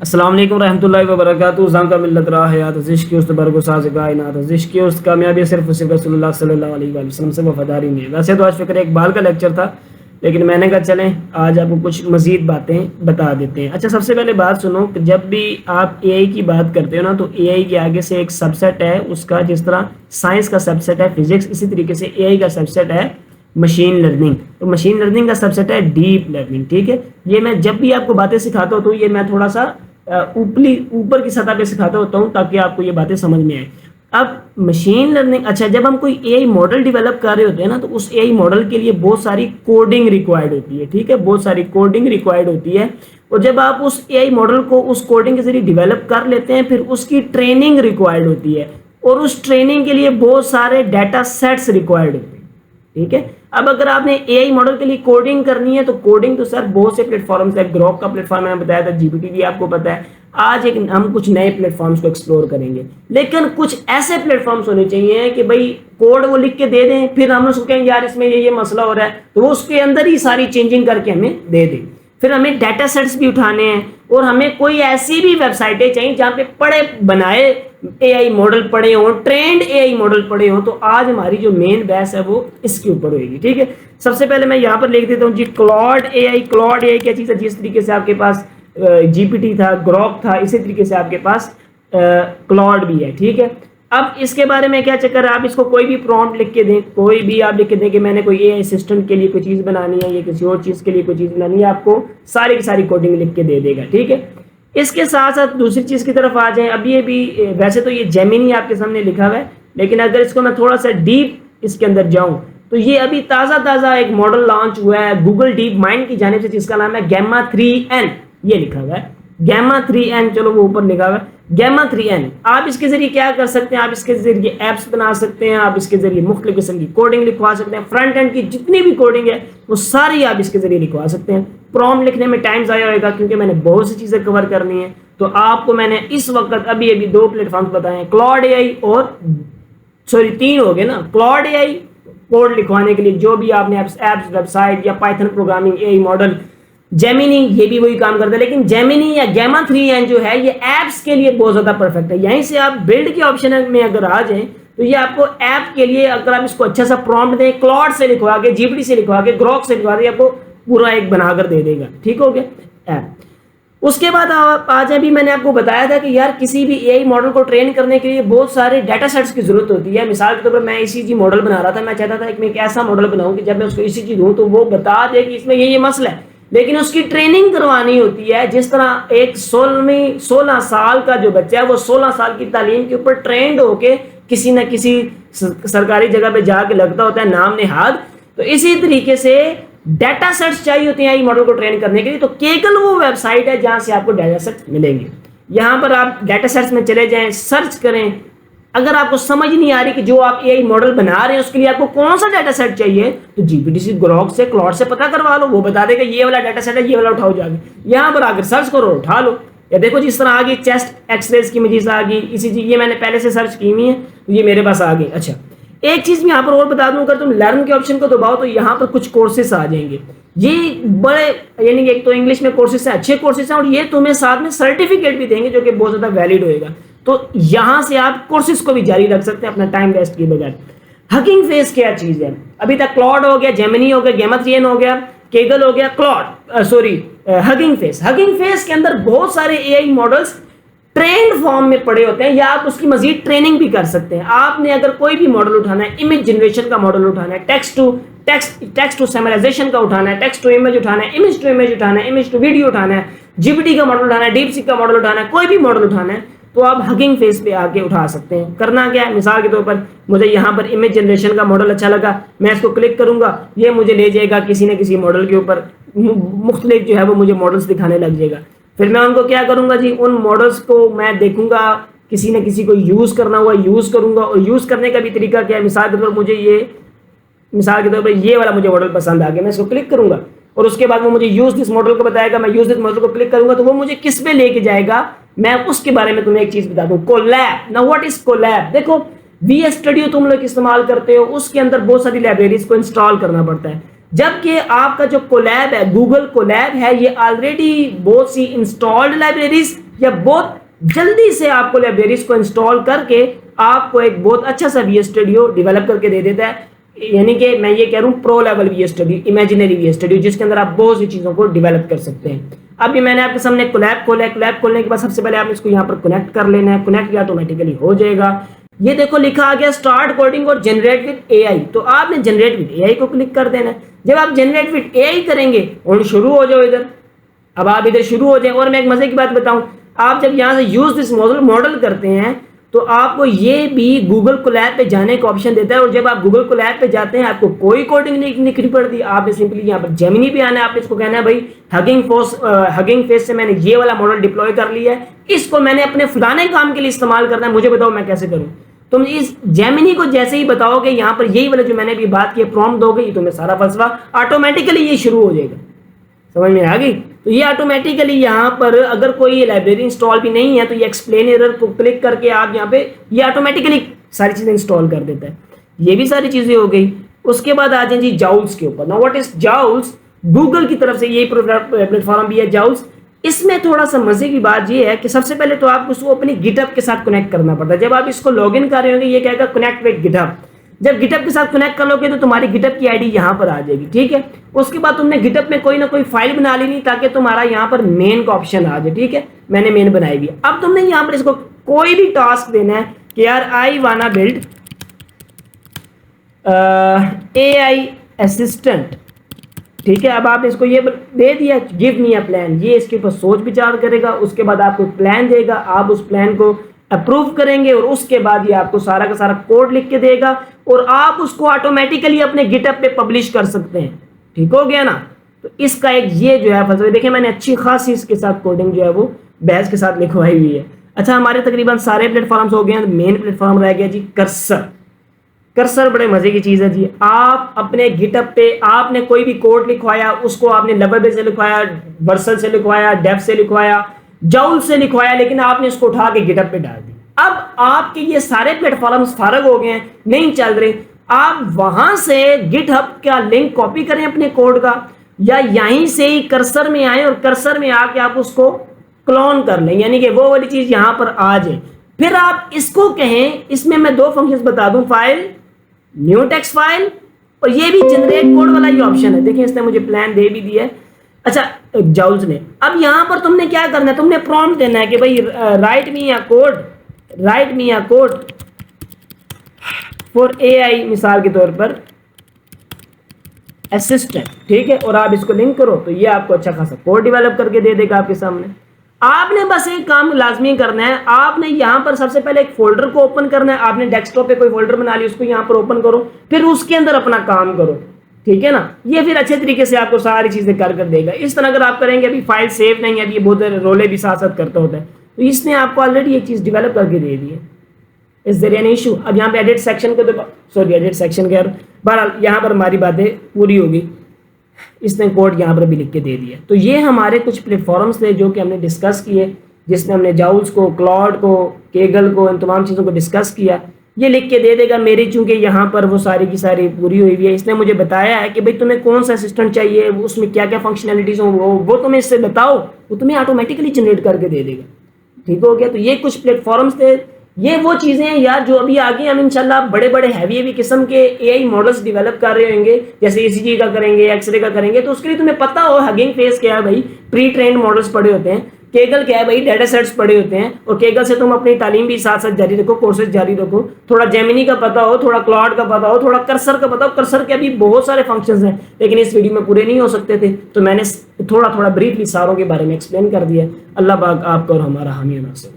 السلام علیکم رحمۃ اللہ وبرکاتہ. زم کا ملت رہا ہے عشق است برگ و ساز کائنات عشق است کامیابی صرف رسول اللہ صلی اللہ علیہ وآلہ وسلم سے وفاداری میں. ویسے تو آج فکر اقبال کا لیکچر تھا لیکن میں نے کہا چلیں آج آپ کو کچھ مزید باتیں بتا دیتے ہیں. اچھا، سب سے پہلے بات سنو کہ جب بھی آپ اے آئی کی بات کرتے ہو نا تو اے آئی کے آگے سے ایک سب سیٹ ہے اس کا، جس طرح سائنس کا سب سیٹ ہے فزکس، اسی طریقے سے اے آئی کا سب سیٹ ہے مشین لرننگ. تو مشین لرننگ کا سب سیٹ ہے ڈیپ لرننگ. ٹھیک ہے، یہ میں جب بھی آپ کو باتیں سکھاتا ہوں تو یہ میں تھوڑا سا اوپر کی سطح پہ سکھاتا ہوتا ہوں تاکہ آپ کو یہ باتیں سمجھ میں آئیں. اب مشین لرننگ، اچھا جب ہم کوئی اے آئی ماڈل ڈیولپ کر رہے ہوتے ہیں نا تو اس اے آئی ماڈل کے لیے بہت ساری کوڈنگ ریکوائرڈ ہوتی ہے. ٹھیک ہے، بہت ساری کوڈنگ ریکوائرڈ ہوتی ہے، اور جب آپ اس اے آئی ماڈل کو اس کوڈنگ کے ذریعے ڈیولپ کر لیتے ہیں پھر اس کی ٹریننگ ریکوائرڈ ہوتی ہے، اور اس ٹریننگ کے لیے بہت سارے ڈیٹا سیٹس ریکوائرڈ ہوتے ہیں. ٹھیک ہے، اب اگر آپ نے اے آئی ماڈل کے لیے کوڈنگ کرنی ہے تو کوڈنگ تو سر بہت سے پلیٹ فارمز ہے. گروک کا پلیٹ فارم میں نے بتایا تھا، جی پی ٹی بھی آپ کو پتا ہے. آج ہم کچھ نئے پلیٹ فارمز کو ایکسپلور کریں گے، لیکن کچھ ایسے پلیٹ فارمز ہونے چاہیے کہ بھائی کوڈ وہ لکھ کے دے دیں، پھر ہم اس کو کہیں یار اس میں یہ مسئلہ ہو رہا ہے تو وہ اس کے اندر ہی ساری چینجنگ کر کے ہمیں دے دیں. پھر ہمیں ڈیٹا سیٹس بھی اٹھانے ہیں، اور ہمیں کوئی ایسی بھی ویب سائٹیں چاہیے جہاں پہ پڑے بنائے اے آئی ماڈل پڑے ہوں، ٹرینڈ اے آئی ماڈل پڑے ہوں. تو آج ہماری جو مین بحث ہے وہ اس کے اوپر ہوئے گی. ٹھیک ہے، سب سے پہلے میں یہاں پر لکھ دیتا ہوں جی کلاؤڈ اے آئی. کلاؤڈ اے آئی کیا چیز ہے؟ جس طریقے سے آپ کے پاس جی پی ٹی تھا، گروک تھا، اسی طریقے سے آپ کے پاس کلاؤڈ بھی ہے. ٹھیک ہے، اب اس کے بارے میں کیا چکر ہے، آپ اس کو کوئی بھی پرومپٹ لکھ کے دیں، کوئی بھی آپ لکھ کے دیں کہ میں نے کوئی اے آئی اسسٹنٹ کے لیے کوئی چیز بنانی ہے یا کسی اور چیز کے لیے کوئی چیز بنانی ہے، آپ کو ساری کی ساری کوڈنگ لکھ کے دے دے گا. ٹھیک ہے، اس کے ساتھ ساتھ دوسری چیز کی طرف آ جائیں. اب یہ بھی ویسے تو یہ جیمینی آپ کے سامنے لکھا ہوا ہے، لیکن اگر اس کو میں تھوڑا سا ڈیپ اس کے اندر جاؤں تو یہ ابھی تازہ ایک ماڈل لانچ ہوا ہے گوگل ڈیپ مائنڈ کی جانب سے، جس کا نام ہے گیما 3N. یہ لکھا ہوا ہے گیما 3N، چلو وہ اوپر لکھا ہوا ہے گیما 3N. آپ اس کے ذریعے کیا کر سکتے ہیں؟ آپ اس کے ذریعے ایپس بنا سکتے ہیں، آپ اس کے ذریعے مختلف قسم کی کوڈنگ لکھوا سکتے ہیں. فرنٹ اینڈ کی جتنی بھی کوڈنگ ہے وہ ساری آپ اس کے ذریعے لکھوا سکتے ہیں. پروم لکھنے میں ٹائم ضائع ہوئے گا کیونکہ میں نے بہت سی چیزیں کور کرنی ہے. تو آپ کو میں نے اس وقت ابھی دو پلیٹ فارمز بتائے ہیں، کلاؤڈ اے آئی اور تین ہو گئے نا. کلاؤڈ اے آئی کوڈ لکھوانے کے لیے جو بھی آپ نے ایپس ویب سائٹ یا Python programming A I model. Gemini یہ بھی وہی کام کرتا ہے، لیکن جیمینی یا گیما 3N جو ہے یہ ایپس کے لیے بہت زیادہ پرفیکٹ ہے. یہیں سے آپ بلڈ کے آپشن میں اگر آ جائیں تو یہ آپ کو ایپ کے لیے اگر آپ اس کو اچھا سا پرومپٹ دیں، کلاؤڈ سے لکھوا کے، جی پی ٹی سے لکھوا کے، گروک سے لکھوا کے، آپ کو پورا ایک بنا کر دے دے گا. ٹھیک ہو گیا ایپ. اس کے بعد آج ابھی میں نے آپ کو بتایا تھا کہ یار کسی بھی اے آئی ماڈل کو ٹرین کرنے کے لیے بہت سارے ڈیٹا سیٹس کی ضرورت ہوتی ہے. مثال کے طور پر میں اسی جی ماڈل بنا رہا تھا، میں چاہتا تھا کہ میں ایک ایسا ماڈل بناؤں کہ جب میں اس کو اسی چیز دوں تو وہ بتا دے کہ اس میں یہ مسئلہ ہے، لیکن اس کی ٹریننگ کروانی ہوتی ہے. جس طرح ایک 16 سال کا جو بچہ ہے وہ 16 سال کی تعلیم کے اوپر ٹرینڈ ہو کے کسی نہ کسی سرکاری جگہ پہ جا کے لگتا ہوتا ہے نام نہاد، تو اسی طریقے سے ڈیٹا سیٹس چاہیے ہوتے ہیں ماڈل کو ٹرین کرنے کے لیے. تو کیگل وہ ویب سائٹ ہے جہاں سے آپ کو ڈیٹا سیٹس ملیں گے. یہاں پر آپ ڈیٹا سیٹس میں چلے جائیں، سرچ کریں. اگر آپ کو سمجھ نہیں آ رہی کہ جو آپ اے آئی ماڈل بنا رہے ہیں اس کے لیے آپ کو کون سا ڈیٹا سیٹ چاہیے تو جی پی ٹی سے، گروک سے، کلاؤڈ سے پتہ کروا لو. وہ بتا دے گا یہ والا ڈیٹا سیٹ ہے، یہ والا اٹھاؤ جا کے. یہاں پر آ کر سرچ کرو، اٹھا لو. یا دیکھو جس طرح آ گئی چیسٹ ایکس ریز کی مجیز آ گئی، اسی چیز یہ میں نے پہلے سے سرچ کی ہوئی ہے تو یہ میرے پاس آ گئی. اچھا ایک چیز میں یہاں پر اور بتا دوں، اگر تم لرن کے آپشن کو دباؤ تو یہاں پر کچھ کورسز آ جائیں گے. یہ بڑے یعنی کہ ایک تو انگلش میں کورسز ہیں، اچھے کورسز ہیں، اور یہ تمہیں ساتھ میں سرٹیفکیٹ بھی دیں گے جو کہ بہت زیادہ ویلڈ ہوئے گا. تو یہاں سے آپ کورسز کو بھی جاری رکھ سکتے ہیں اپنا ٹائم ویسٹ کیے بغیر. ہگنگ فیس کیا چیز ہے؟ ابھی تک کلاؤڈ ہو گیا، جیمنی ہو گیا، گیما 3N ہو گیا، کیگل ہو گیا، ہگنگ فیس. ہگنگ فیس کے اندر بہت سارے اے آئی ماڈلز ٹرینڈ فارم میں پڑے ہوتے ہیں، یا آپ اس کی مزید ٹریننگ بھی کر سکتے ہیں. آپ نے اگر کوئی بھی ماڈل اٹھانا ہے، امیج جنریشن کا ماڈل اٹھانا ہے، ٹیکسٹ ٹو سمرائزیشن کا اٹھانا ہے، ٹیکسٹ ٹو امیج اٹھانا ہے، امیج ٹو امیج اٹھانا ہے، امیج ٹو ویڈیو اٹھانا ہے، جی پی ٹی کا ماڈل اٹھانا ہے، ڈیپ سیک کا ماڈل اٹھانا ہے، کوئی بھی ماڈل اٹھانا ہے تو آپ ہگنگ فیس پہ آ کے اٹھا سکتے ہیں. کرنا کیا ہے؟ مثال کے طور پر مجھے یہاں پر امیج جنریشن کا ماڈل اچھا لگا، میں اس کو کلک کروں گا، یہ مجھے لے جائے گا کسی نہ کسی ماڈل کے اوپر، مختلف جو ہے وہ مجھے ماڈلز دکھانے لگ جائے گا. پھر میں ان کو کیا کروں گا جی، ان ماڈلز کو میں دیکھوں گا، کسی نہ کسی کو یوز کرنا ہوا یوز کروں گا. اور یوز کرنے کا بھی طریقہ کیا ہے؟ مثال کے طور پر یہ والا مجھے ماڈل پسند آ گیا، میں اس کو کلک کروں گا اور اس کے بعد وہ مجھے یوز دس ماڈل کو بتائے گا. میں یوز دس ماڈل کو کلک کروں گا تو وہ مجھے کس پہ لے کے جائے گا، میں اس کے بارے میں تمہیں ایک چیز بتا دوں. کولیب. نا واٹ از کولیب؟ دیکھو وی ایس اسٹوڈیو تم لوگ استعمال کرتے ہو، اس کے اندر بہت ساری لائبریریز کو انسٹال کرنا پڑتا ہے. جبکہ آپ کا جو کولیب ہے، گوگل کولیب ہے، یہ آلریڈی بہت سی انسٹالڈ لائبریریز یا بہت جلدی سے آپ کو لائبریریز کو انسٹال کر کے آپ کو ایک بہت اچھا سا وی ایس اسٹوڈیو ڈیولپ کر کے دے دیتا ہے. یعنی کہ میں یہ کہہ رہا ہوں pro level V S studio, imaginary V S studio, جس کے اندر آپ بہت سی چیزوں کو ڈیولپ کر سکتے ہیں. ابھی میں نے آپ کے سامنے کولیب کھولا ہے. کولیب کھولنے کے بعد سب سے پہلے آپ نے اس کو یہاں پر کنیکٹ کر لینا ہے. کنیکٹ کیا آٹومیٹیکلی ہو جائے گا. یہ دیکھو لکھا آ گیا اسٹارٹ کوڈنگ اور جنریٹ وتھ اے آئی. تو آپ نے جنریٹ وتھ اے آئی کو کلک کر دینا ہے. جب آپ جنریٹ وتھ اے آئی کریں گے اور شروع ہو جاؤ ادھر. اب آپ ادھر شروع ہو جائیں. اور میں ایک مزے کی بات بتاؤں, آپ جب یہاں سے یوز دس ماڈل کرتے ہیں تو آپ کو یہ بھی گوگل کولیب پہ جانے کا آپشن دیتا ہے. اور جب آپ گوگل کولیب پہ جاتے ہیں آپ کو کوئی کوڈنگ نہیں لکھنی پڑتی. آپ نے سمپلی یہاں پر جیمنی پہ آنا ہے. آپ نے اس کو کہنا ہے بھائی ہگنگ فیس سے میں نے یہ والا ماڈل ڈپلوائے کر لیا ہے, اس کو میں نے اپنے فلانے کام کے لیے استعمال کرنا ہے, مجھے بتاؤ میں کیسے کروں. تم اس جیمنی کو جیسے ہی بتاؤ گے یہاں پر یہی والا جو میں نے بھی بات کی پرومپٹ دو گے, تمہیں سارا فلسفہ آٹومیٹیکلی یہ شروع ہو جائے گا. سمجھ میں آ گئی. تو یہ آٹومیٹیکلی یہاں پر اگر کوئی لائبریری انسٹال بھی نہیں ہے تو یہ ایکسپلین ایرر کو کلک کر کے آپ یہاں پہ یہ آٹومیٹیکلی ساری چیزیں انسٹال کر دیتا ہے. یہ بھی ساری چیزیں ہو گئی. اس کے بعد آ جائیں جی جاؤلس کے اوپر. نا واٹ از جاؤلس, گوگل کی طرف سے یہی پلیٹ فارم بھی ہے جاؤلس. اس میں تھوڑا سا مزے کی بات یہ ہے کہ سب سے پہلے تو آپ کو اپنی گٹ ہب کے ساتھ کنیکٹ کرنا پڑتا ہے. جب آپ اس کو لاگ ان کر رہے ہوں گے یہ کہے گا کنیکٹ وتھ گٹ ہب. جب گٹ ہب کے ساتھ کنیکٹ کر لو گے تو تمہاری گٹ ہب کی آئی ڈی یہاں پر آ جائے گی. ٹھیک ہے. اس کے بعد تم نے گٹ ہب میں کوئی نہ کوئی فائل بنا لینی تاکہ تمہارا یہاں پر مین کا آپشن آ جائے. ٹھیک ہے. میں نے مین بنائی ہوئی. اب تم نے یہاں پر اس کو کوئی بھی ٹاسک دینا ہے کہ یار آئی وانا بلڈ اے آئی اسسٹنٹ. ٹھیک ہے. اب آپ نے اس کو یہ دے دیا گیو می اے پلان. یہ اس کے اوپر سوچ بچار کرے گا. اس کے بعد آپ کو پلان دے گا. آپ اس پلان کو اپروو کریں گے اور اس کے بعد یہ آپ کو سارا کا سارا کوڈ لکھ کے دے گا اور آپ اس کو آٹومیٹیکلی اپنے گٹ ہب پہ پبلش کر سکتے ہیں. ٹھیک ہو گیا نا. تو اس کا ایک یہ جو ہے فلسفہ دیکھیں میں نے اچھی خاصی اس کے ساتھ کوڈنگ جو ہے وہ بیس کے ساتھ لکھوائی ہوئی ہے. اچھا ہمارے تقریباً سارے پلیٹ فارمز ہو گئے ہیں. مین پلیٹ فارم رہ گیا جی کرسر. کرسر بڑے مزے کی چیز ہے جی. آپ اپنے گٹ ہب پہ آپ نے کوئی بھی کوڈ لکھوایا اس کو آپ نے لبر سے لکھوایا, ورسل سے لکھوایا, ڈیف سے لکھوایا, جاؤل سے لکھوایا, لیکن آپ نے اس کو اٹھا کے گٹ ہب پہ ڈال دی. اب آپ کے یہ سارے پلیٹ فارمز فارغ ہو گئے ہیں, نہیں چل رہے. آپ وہاں سے گٹ ہب کا لنک کاپی کریں اپنے کوڈ کا, یا یہیں سے ہی کرسر میں آئیں اور کرسر میں آ کے آپ اس کو کلون کر لیں, یعنی کہ وہ والی چیز یہاں پر آ جائے. پھر آپ اس کو کہیں, اس میں دو فنکشنز بتا دوں, فائل نیو ٹیکسٹ فائل اور یہ بھی جنریٹ کوڈ والا ہی آپشن ہے. دیکھیں اس نے مجھے پلان دے بھی دیا ہے. اچھا جاؤلز نے. اب یہاں پر تم نے کیا کرنا ہے, تم نے پرومپٹ دینا ہے کہ بھائی رائٹ می اے کوڈ فور اے آئی, مثال کے طور پر اسسٹنٹ. ٹھیک ہے. اور آپ اس کو لنک کرو تو یہ آپ کو اچھا خاصا کوڈ ڈیولپ کر کے دے دے گا آپ کے سامنے. آپ نے بس ایک کام لازمی کرنا ہے. آپ نے یہاں پر سب سے پہلے ایک فولڈر کو اوپن کرنا ہے. آپ نے ڈیسک ٹاپ پہ کوئی فولڈر بنا لی, اس کو یہاں پر اوپن کرو, پھر اس کے اندر اپنا کام کرو. ٹھیک ہے نا. یہ پھر اچھے طریقے سے آپ کو ساری چیزیں کر دے گا. اس طرح اگر آپ کریں گے, ابھی فائل سیو نہیں ہے, ابھی یہ بہت رولے بھی ساتھ ساتھ کرتا ہوتا ہے, تو اس نے آپ کو آلریڈی ایک چیز ڈیولپ کر کے دے دی ہے. از دیر اینی ایشو. اب یہاں پہ ایڈٹ سیکشن کو ایڈٹ سیکشن کہہ رہا ہوں, بہرحال یہاں پر ہماری باتیں پوری ہوگی. اس نے کوڈ یہاں پر بھی لکھ کے دے دیا. تو یہ ہمارے کچھ پلیٹ فارمز تھے جو کہ ہم نے ڈسکس کیے, جس میں ہم نے جاؤلز کو, کلاؤڈ کو, کیگل کو, ان تمام چیزوں کو ڈسکس کیا. یہ لکھ کے دے دے گا. میری چونکہ یہاں پر وہ ساری کی ساری پوری ہوئی ہوئی ہے, اس نے مجھے بتایا ہے کہ بھائی تمہیں کون سا اسسٹنٹ چاہیے, اس میں کیا کیا فنکشنالٹیز ہوں, وہ تمہیں اس سے بتاؤ, وہ تمہیں آٹومیٹیکلی جنریٹ کر کے دے دے گا. ٹھیک ہو گیا. تو یہ کچھ پلیٹ فارمز تھے. یہ وہ چیزیں ہیں یار جو ابھی آگے ہم انشاءاللہ بڑے بڑے ہیوی قسم کے اے آئی ماڈلز ڈیولپ کر رہے ہوں گے, جیسے ای سی جی کا کریں گے, ایکس رے کا کریں گے. تو اس کے لیے تمہیں پتہ ہو ہگنگ فیس کیا ہے بھائی, پری ٹرینڈ ماڈلز پڑے ہوتے ہیں. کیگل کیا ہے بھائی, ڈیٹا سیٹس پڑے ہوتے ہیں, اور کیگل سے تم اپنی تعلیم بھی ساتھ ساتھ جاری رکھو, کورسز جاری رکھو. تھوڑا جیمنی کا پتہ ہو, تھوڑا کلاؤڈ کا پتہ ہو, تھوڑا کرسر کا پتہ ہو. کرسر کے ابھی بہت سارے فنکشنز ہیں لیکن اس ویڈیو میں پورے نہیں ہو سکتے تھے, تو میں نے تھوڑا بریفلی ساروں کے بارے میں ایکسپلین کر دیا. اللہ پاک آپ کا اور ہمارا حامی و ناصر.